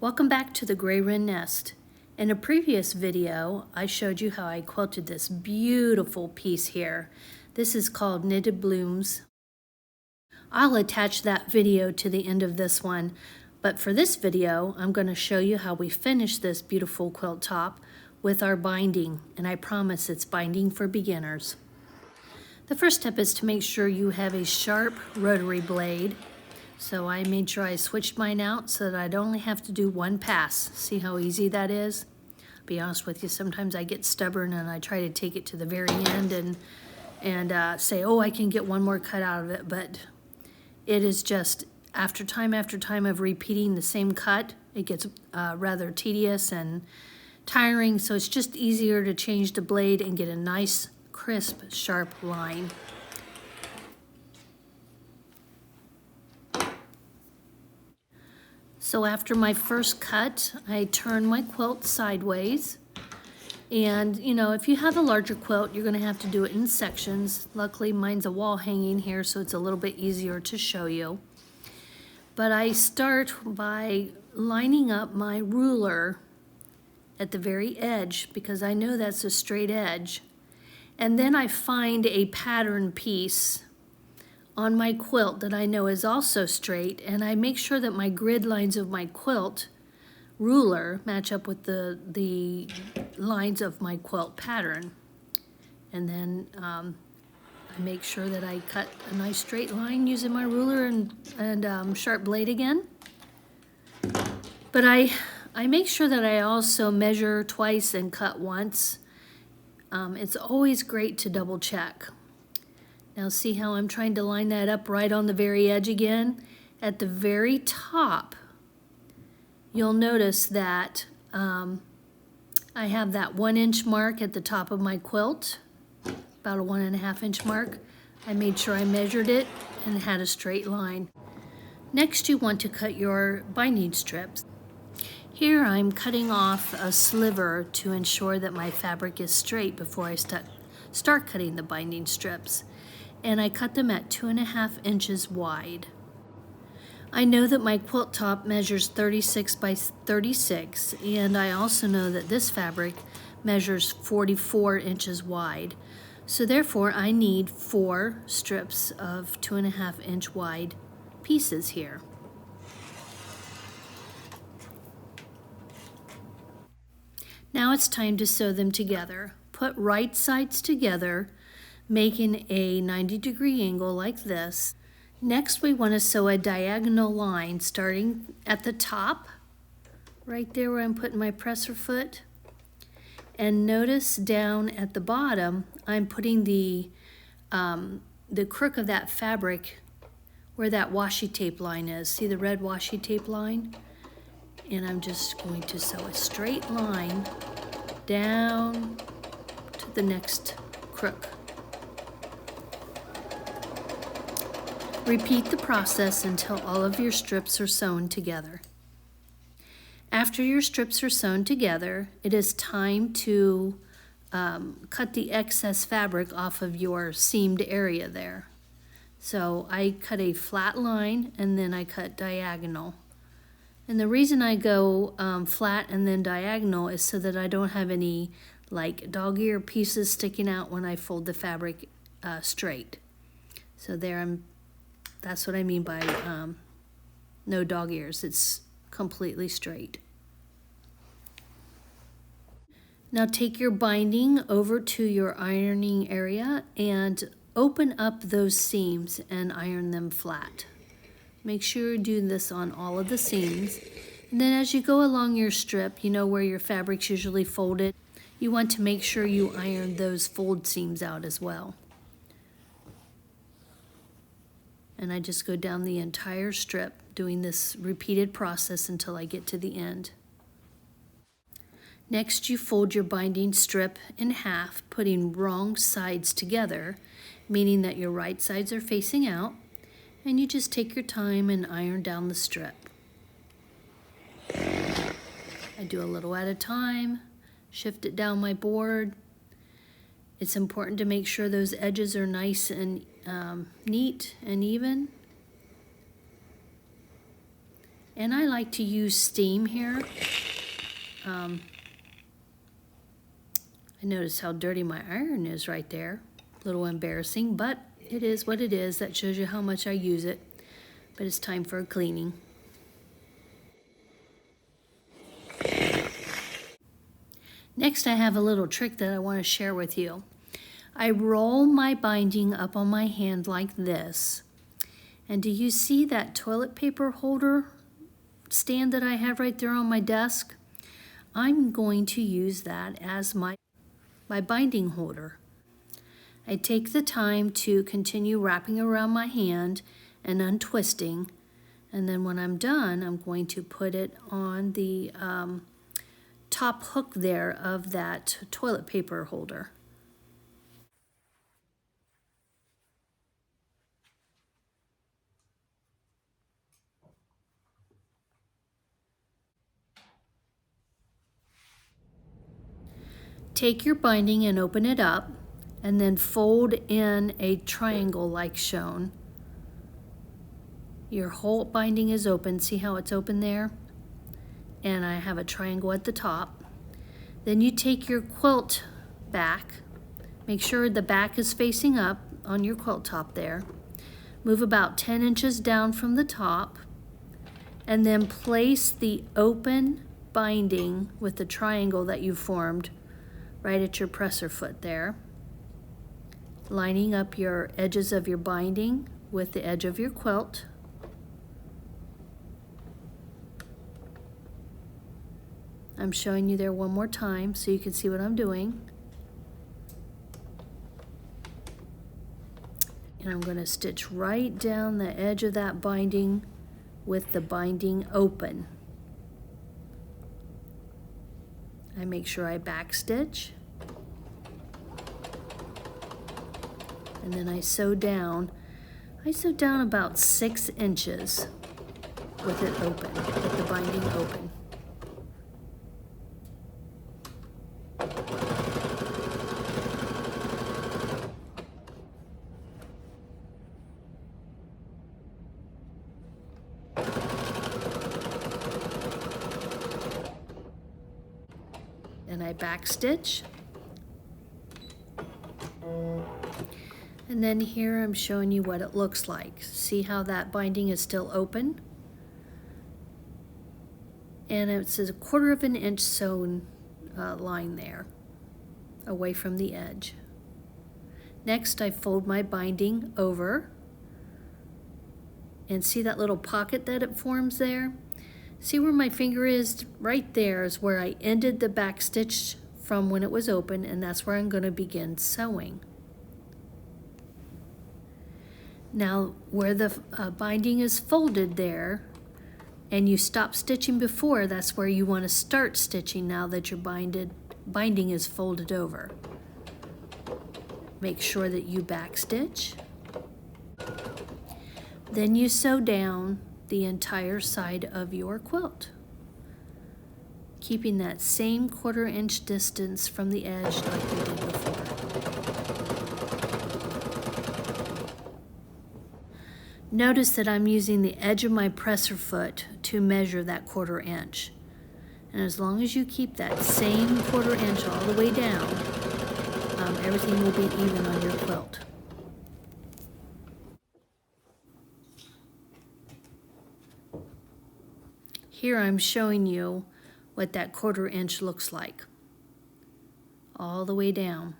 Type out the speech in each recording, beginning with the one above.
Welcome back to the Gray Wren Nest. In a previous video, I showed you how I quilted this beautiful piece here. This is called Knitted Blooms. I'll attach that video to the end of this one, but for this video, I'm going to show you how we finish this beautiful quilt top with our binding, and I promise it's binding for beginners. The first step is to make sure you have a sharp rotary blade. So I made sure I switched mine out so that I'd only have to do one pass. See how easy that is? I'll be honest with you, sometimes I get stubborn and I try to take it to the very end and say, oh, I can get one more cut out of it, but it is just after time of repeating the same cut, it gets rather tedious and tiring, so it's just easier to change the blade and get a nice, crisp, sharp line. So after my first cut, I turn my quilt sideways. And you know, if you have a larger quilt, you're gonna have to do it in sections. Luckily, mine's a wall hanging here, so it's a little bit easier to show you. But I start by lining up my ruler at the very edge, because I know that's a straight edge. And then I find a pattern piece on my quilt that I know is also straight, and I make sure that my grid lines of my quilt ruler match up with the lines of my quilt pattern. And then I make sure that I cut a nice straight line using my ruler and sharp blade again. But I make sure that I also measure twice and cut once. It's always great to double check. Now see how I'm trying to line that up right on the very edge again? At the very top, you'll notice that I have that 1 inch mark at the top of my quilt, about a 1.5 inch mark. I made sure I measured it and had a straight line. Next, you want to cut your binding strips. Here I'm cutting off a sliver to ensure that my fabric is straight before I start cutting the binding strips. And I cut them at 2.5 inches wide. I know that my quilt top measures 36 by 36, and I also know that this fabric measures 44 inches wide. So therefore I need 4 strips of 2.5 inch wide pieces here. Now it's time to sew them together. Put right sides together, making a 90-degree angle like this. Next, we want to sew a diagonal line starting at the top, right there where I'm putting my presser foot. And notice down at the bottom, I'm putting the crook of that fabric where that washi tape line is. See the red washi tape line? And I'm just going to sew a straight line down to the next crook. Repeat the process until all of your strips are sewn together. After your strips are sewn together, it is time to cut the excess fabric off of your seamed area there. So I cut a flat line and then I cut diagonal. And the reason I go flat and then diagonal is so that I don't have any like dog ear pieces sticking out when I fold the fabric straight. So there that's what I mean by no dog ears. It's completely straight. Now take your binding over to your ironing area and open up those seams and iron them flat. Make sure you do this on all of the seams. And then as you go along your strip, you know where your fabric's usually folded, you want to make sure you iron those fold seams out as well. And I just go down the entire strip doing this repeated process until I get to the end. Next, you fold your binding strip in half, putting wrong sides together, meaning that your right sides are facing out, and you just take your time and iron down the strip. I do a little at a time, shift it down my board. It's important to make sure those edges are nice and neat and even. And I like to use steam here. I notice how dirty my iron is right there. A little embarrassing, but it is what it is. That shows you how much I use it. But it's time for a cleaning. Next, I have a little trick that I want to share with you. I roll my binding up on my hand like this. And do you see that toilet paper holder stand that I have right there on my desk? I'm going to use that as my binding holder. I take the time to continue wrapping around my hand and untwisting, and then when I'm done, I'm going to put it on the top hook there of that toilet paper holder. Take your binding and open it up, and then fold in a triangle like shown. Your whole binding is open. See how it's open there? And I have a triangle at the top. Then you take your quilt back. Make sure the back is facing up on your quilt top there. Move about 10 inches down from the top, and then place the open binding with the triangle that you formed right at your presser foot there, lining up your edges of your binding with the edge of your quilt. I'm showing you there one more time so you can see what I'm doing. And I'm going to stitch right down the edge of that binding with the binding open. I make sure I backstitch, and then I sew down. I sew down about 6 inches with it open, with the binding open. And I backstitch. And then here I'm showing you what it looks like. See how that binding is still open? And it's a 1/4 of an inch sewn line there, away from the edge. Next, I fold my binding over. And see that little pocket that it forms there? See where my finger is? Right there is where I ended the back stitch from when it was open, and that's where I'm going to begin sewing. Now, where the binding is folded there, and you stop stitching before, that's where you want to start stitching now that your binding is folded over. Make sure that you backstitch. Then you sew down the entire side of your quilt, keeping that same 1/4 inch distance from the edge like we did before. Notice that I'm using the edge of my presser foot to measure that 1/4 inch. And as long as you keep that same 1/4 inch all the way down, everything will be even on your quilt. Here I'm showing you what that 1/4 inch looks like, all the way down.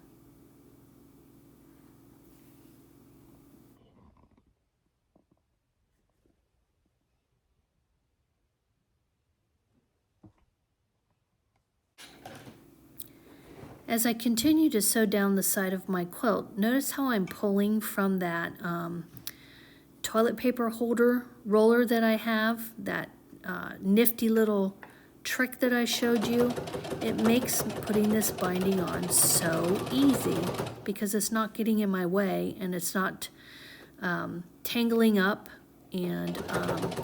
As I continue to sew down the side of my quilt, notice how I'm pulling from that toilet paper holder roller that I have, that nifty little trick that I showed you. It makes putting this binding on so easy because it's not getting in my way and it's not tangling up and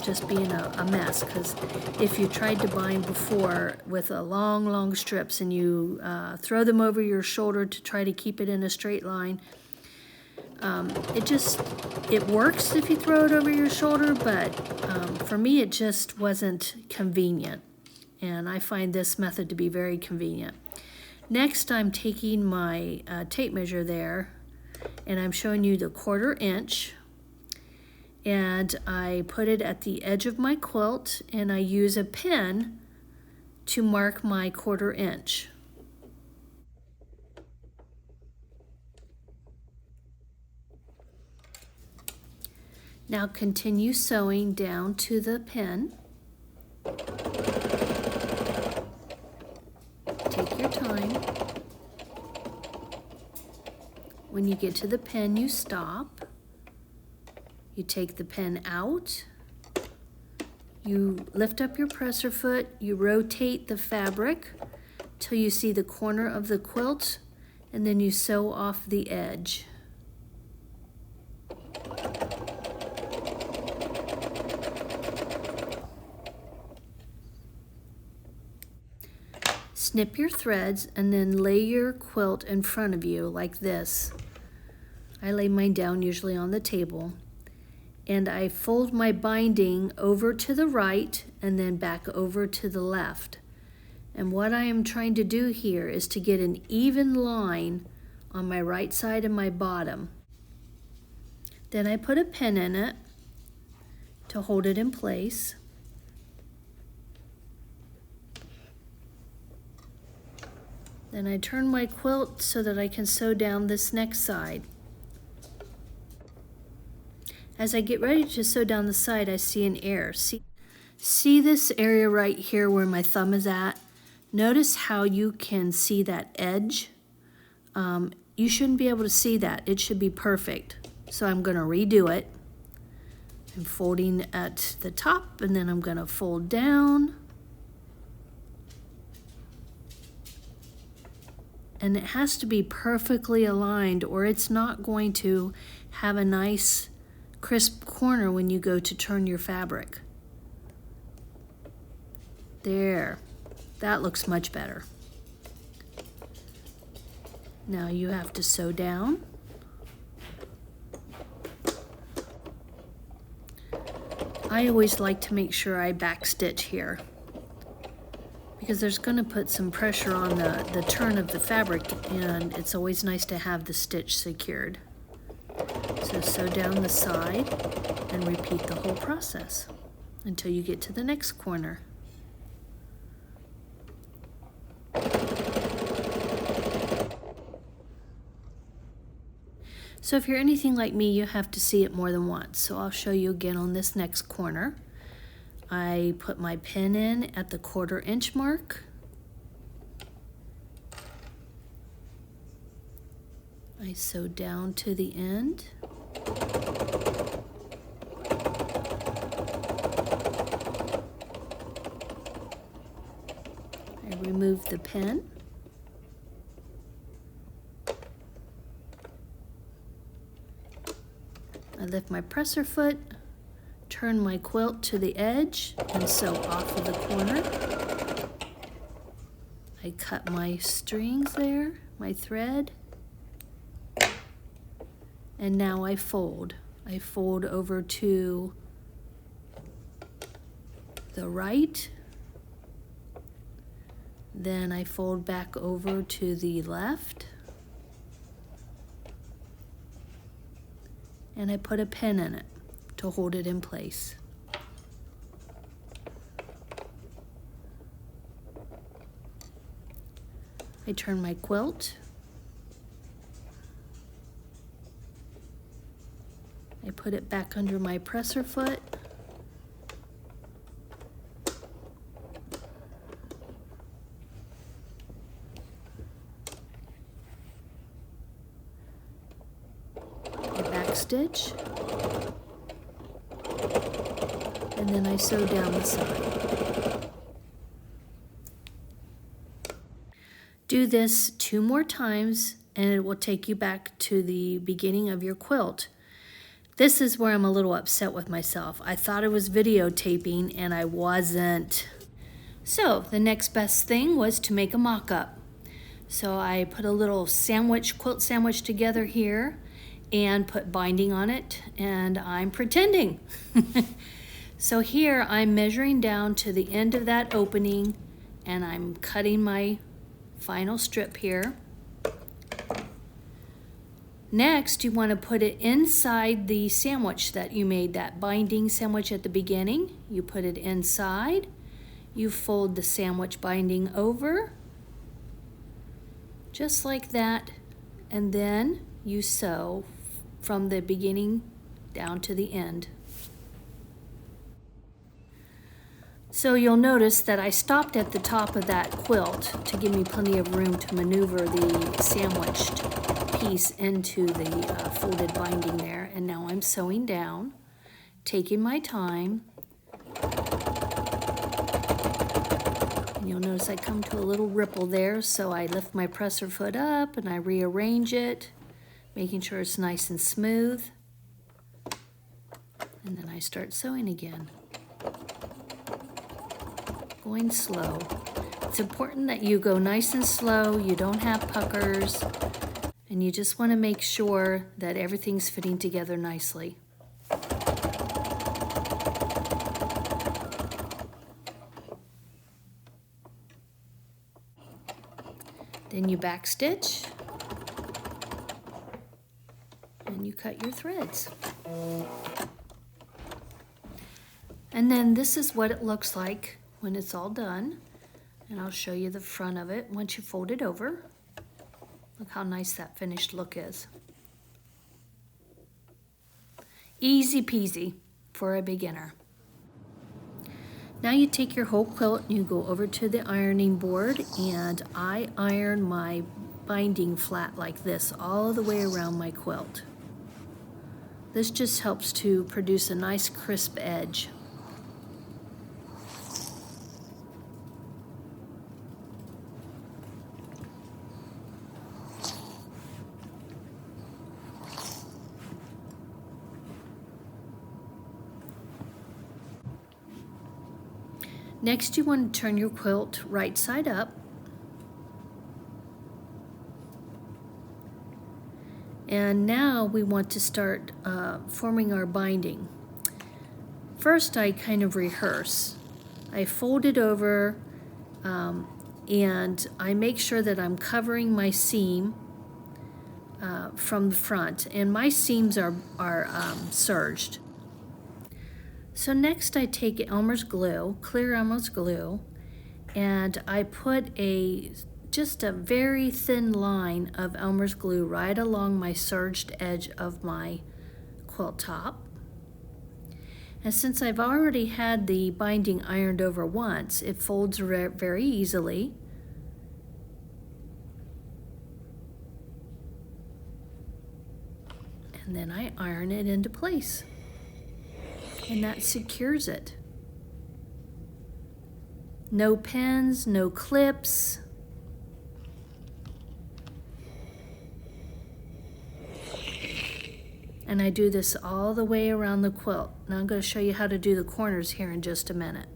just being a mess. Because if you tried to bind before with a long strips and you throw them over your shoulder to try to keep it in a straight line, It works if you throw it over your shoulder, but for me it just wasn't convenient. And I find this method to be very convenient. Next, I'm taking my tape measure there, and I'm showing you the 1/4 inch. And I put it at the edge of my quilt, and I use a pen to mark my 1/4 inch. Now continue sewing down to the pen. Take your time. When you get to the pen, you stop. You take the pen out. You lift up your presser foot. You rotate the fabric till you see the corner of the quilt, and then you sew off the edge. Snip your threads and then lay your quilt in front of you like this. I lay mine down usually on the table, and I fold my binding over to the right and then back over to the left. And what I am trying to do here is to get an even line on my right side and my bottom. Then I put a pin in it to hold it in place. Then I turn my quilt so that I can sew down this next side. As I get ready to sew down the side, I see an error. See this area right here where my thumb is at? Notice how you can see that edge. You shouldn't be able to see that. It should be perfect. So I'm going to redo it. I'm folding at the top, and then I'm going to fold down. And it has to be perfectly aligned, or it's not going to have a nice crisp corner when you go to turn your fabric. There, that looks much better. Now you have to sew down. I always like to make sure I backstitch here, because there's going to put some pressure on the turn of the fabric, and it's always nice to have the stitch secured. So sew down the side and repeat the whole process until you get to the next corner. So if you're anything like me, you have to see it more than once. So I'll show you again on this next corner. I put my pin in at the 1/4 inch mark. I sew down to the end. I remove the pin. I lift my presser foot, turn my quilt to the edge, and sew off of the corner. I cut my strings there, my thread, and now I fold. I fold over to the right, then I fold back over to the left, and I put a pin in it to hold it in place. I turn my quilt. I put it back under my presser foot. I backstitch. And then I sew down the side. Do this 2 more times, and it will take you back to the beginning of your quilt. This is where I'm a little upset with myself. I thought I was videotaping, and I wasn't. So the next best thing was to make a mock-up. So I put a little quilt sandwich together here, and put binding on it, and I'm pretending. So here I'm measuring down to the end of that opening, and I'm cutting my final strip here. Next, you want to put it inside the sandwich that you made, that binding sandwich at the beginning. You put it inside, you fold the sandwich binding over, just like that, and then you sew from the beginning down to the end. So you'll notice that I stopped at the top of that quilt to give me plenty of room to maneuver the sandwiched piece into the folded binding there. And now I'm sewing down, taking my time. And you'll notice I come to a little ripple there, so I lift my presser foot up and I rearrange it, making sure it's nice and smooth. And then I start sewing again. Going slow. It's important that you go nice and slow, you don't have puckers, and you just want to make sure that everything's fitting together nicely. Then you backstitch, and you cut your threads. And then this is what it looks like when it's all done, and I'll show you the front of it once you fold it over. Look how nice that finished look is. Easy peasy for a beginner. Now you take your whole quilt and you go over to the ironing board, and I iron my binding flat like this all the way around my quilt. This just helps to produce a nice crisp edge. Next, you want to turn your quilt right side up. And now we want to start forming our binding. First, I kind of rehearse. I fold it over and I make sure that I'm covering my seam from the front. And my seams are serged. So next I take Elmer's glue, clear Elmer's glue, and I put just a very thin line of Elmer's glue right along my serged edge of my quilt top. And since I've already had the binding ironed over once, it folds very easily. And then I iron it into place. And that secures it. No pins, no clips. And I do this all the way around the quilt. Now I'm going to show you how to do the corners here in just a minute.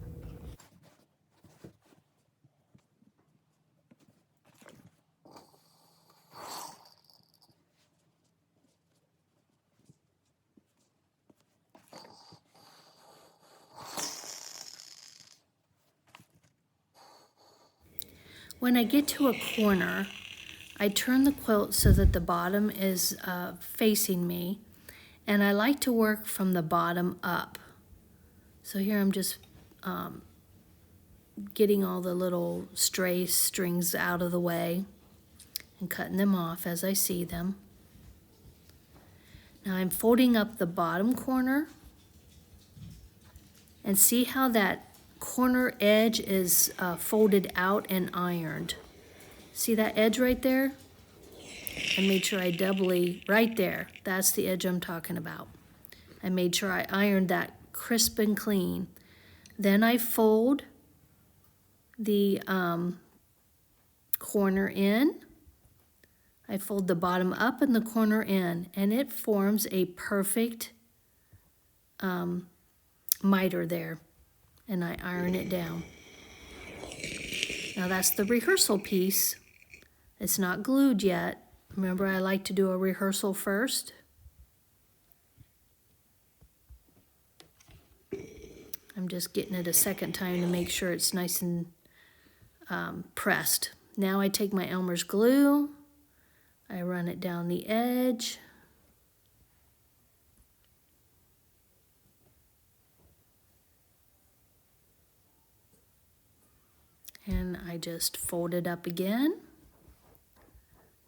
When I get to a corner, I turn the quilt so that the bottom is facing me, and I like to work from the bottom up. So here I'm just getting all the little stray strings out of the way and cutting them off as I see them. Now I'm folding up the bottom corner, and see how that corner edge is folded out and ironed. See that edge right there? I made sure I doubly, right there, that's the edge I'm talking about. I made sure I ironed that crisp and clean. Then I fold the corner in. I fold the bottom up and the corner in, and it forms a perfect miter there. And I iron it down. Now that's the rehearsal piece. It's not glued yet. Remember, I like to do a rehearsal first. I'm just getting it a second time to make sure it's nice and pressed. Now I take my Elmer's glue, I run it down the edge, and I just fold it up again,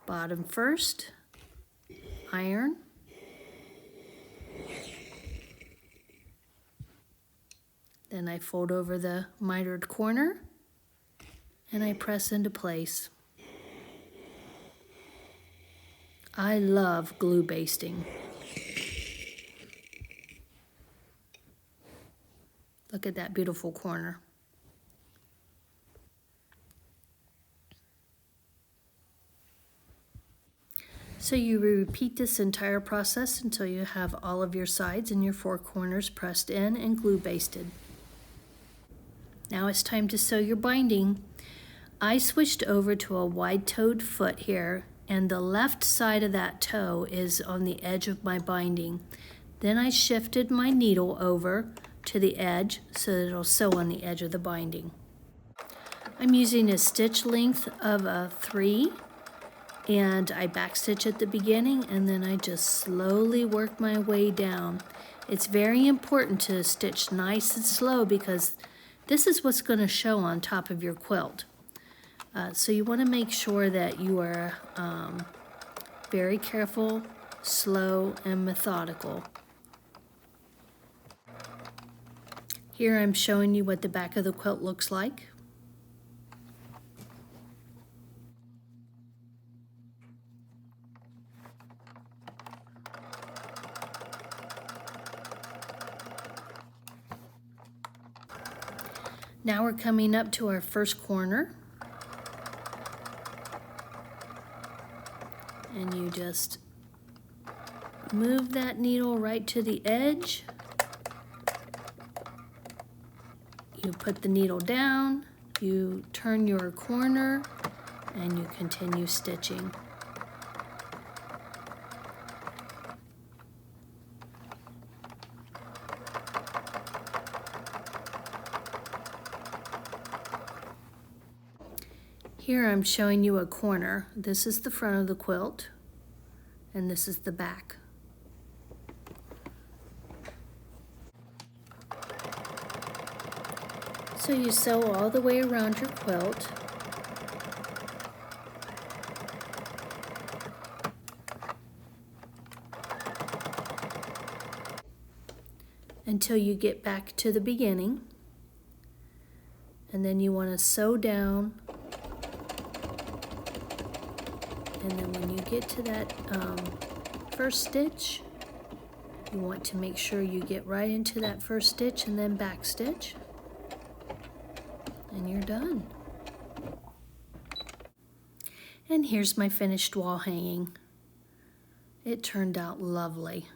bottom first, iron, then I fold over the mitered corner and I press into place. I love glue basting. Look at that beautiful corner. So you repeat this entire process until you have all of your sides and your four corners pressed in and glue basted. Now it's time to sew your binding. I switched over to a wide-toed foot here, and the left side of that toe is on the edge of my binding. Then I shifted my needle over to the edge so that it'll sew on the edge of the binding. I'm using a stitch length of a 3, and I backstitch at the beginning, and then I just slowly work my way down. It's very important to stitch nice and slow because this is what's going to show on top of your quilt. So you want to make sure that you are very careful, slow, and methodical. Here I'm showing you what the back of the quilt looks like. Now we're coming up to our first corner. And you just move that needle right to the edge. You put the needle down, you turn your corner, and you continue stitching. Here I'm showing you a corner. This is the front of the quilt, and this is the back. So you sew all the way around your quilt. Until you get back to the beginning. And then you want to sew down. And then when you get to that first stitch, you want to make sure you get right into that first stitch and then back stitch. And you're done. And here's my finished wall hanging. It turned out lovely.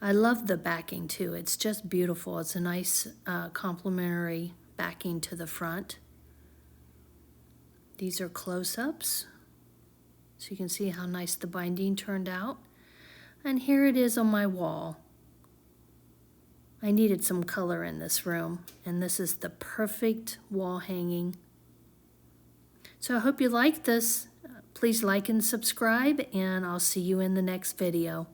I love the backing too. It's just beautiful. It's a nice complementary backing to the front. These are close-ups. So you can see how nice the binding turned out. And here it is on my wall. I needed some color in this room, and this is the perfect wall hanging. So I hope you like this. Please like and subscribe, and I'll see you in the next video.